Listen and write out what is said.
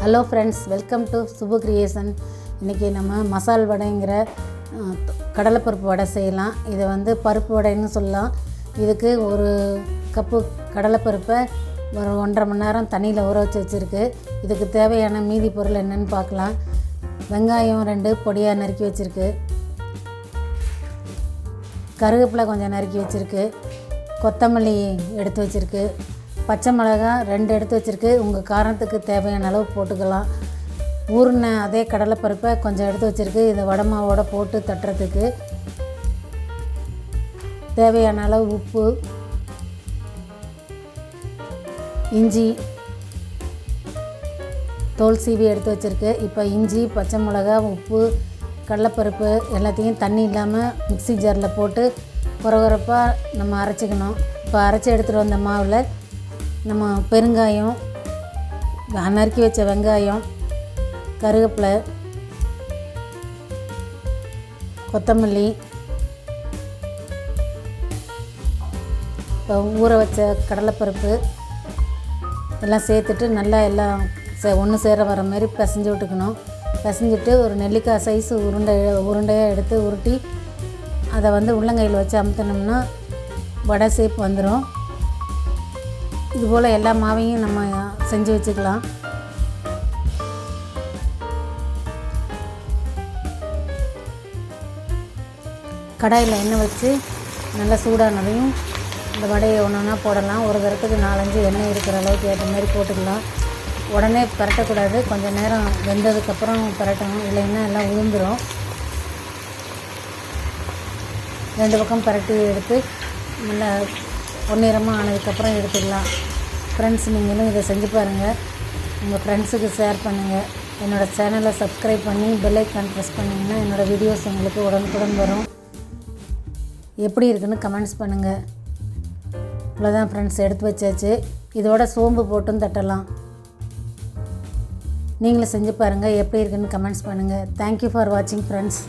Hello friends, welcome to Subu creation. இன்றைக்கி நம்ம மசால் வடைங்கிற கடலைப்பருப்பு வடை செய்யலாம். இதை வந்து பருப்பு வடைன்னு சொல்லலாம். இதுக்கு ஒரு கப்பு கடலைப்பருப்பை ஒரு 1.5 மணி நேரம் தண்ணியில் ஊற வச்சுருக்கு. இதுக்கு தேவையான மீதி பொருள் என்னென்னு பார்க்கலாம். வெங்காயம் 2 பொடியாக நறுக்கி வச்சுருக்கு, கருவேப்பிலை கொஞ்சம் நறுக்கி வச்சுருக்கு, கொத்தமல்லி எடுத்து வச்சுருக்கு, பச்சை மிளகா 2 எடுத்து வச்சுருக்கு. உங்கள் காரத்துக்கு தேவையான அளவு போட்டுக்கலாம். ஊறின அதே கடலைப்பருப்பை கொஞ்சம் எடுத்து வச்சுருக்கு. இதை வடை மாவோட போட்டு தட்டுறதுக்கு தேவையான அளவு உப்பு, இஞ்சி தோல் சீவி எடுத்து வச்சுருக்கு. இப்போ இஞ்சி, பச்சை மிளகா, உப்பு, கடலைப்பருப்பு எல்லாத்தையும் தண்ணி இல்லாமல் மிக்ஸி ஜாரில் போட்டு குறகுறப்பாக நம்ம அரைச்சிக்கணும். இப்போ அரைச்சி எடுத்துகிட்டு வந்த மாவில் நம்ம பெருங்காயம், நறுக்கி வச்ச வெங்காயம், கருவேப்பிலை, கொத்தமல்லி, இப்போ ஊற வச்ச கடலைப்பருப்பு எல்லாம் சேர்த்துட்டு நல்லா எல்லாம் ஒன்று சேர வர மாதிரி பிசைஞ்சு விட்டுக்கணும். பிசைஞ்சிட்டு ஒரு நெல்லிக்காய் சைஸு உருண்டையாக எடுத்து உருட்டி அதை வந்து உள்ளங்கையில் வச்சு அமுத்தினோம்னா வடை ஷேப் வந்துடும். இதுபோல் எல்லா மாவையும் நம்ம செஞ்சு வச்சுக்கலாம். கடாயில் எண்ணெய் வச்சு நல்லா சூடானதையும் இந்த வடையை ஒன்று ஒன்றா போடலாம். ஒரு தரத்துக்கு 4-5 எண்ணெய் இருக்கிற அளவுக்கு ஏற்ற மாதிரி போட்டுக்கலாம். உடனே பரட்டக்கூடாது, கொஞ்சம் நேரம் வெந்ததுக்கப்புறம் பரட்டணும், இல்லைன்னா எல்லாம் உளுந்துடும். 2 பக்கம் பரட்டி எடுத்து நல்லா பொன்னிறமாக ஆனதுக்கப்புறம் எடுத்துக்கலாம். ஃப்ரெண்ட்ஸ், நீங்களும் இதை செஞ்சு பாருங்கள். உங்கள் ஃப்ரெண்ட்ஸுக்கு ஷேர் பண்ணுங்கள். என்னோடய சேனலை சப்ஸ்கிரைப் பண்ணி பெல் ஐக்கான் ப்ரெஸ் பண்ணிங்கன்னா என்னோடய வீடியோஸ் உங்களுக்கு உடனுக்குடன் வரும். எப்படி இருக்குன்னு கமெண்ட்ஸ் பண்ணுங்கள். இவ்வளோதான் ஃப்ரெண்ட்ஸ், எடுத்து வச்சாச்சு. இதோட சோம்பு போட்டும் தட்டலாம். நீங்களும் செஞ்சு பாருங்கள். எப்படி இருக்குன்னு கமெண்ட்ஸ் பண்ணுங்கள். தேங்க்யூ ஃபார் வாட்சிங் ஃப்ரெண்ட்ஸ்.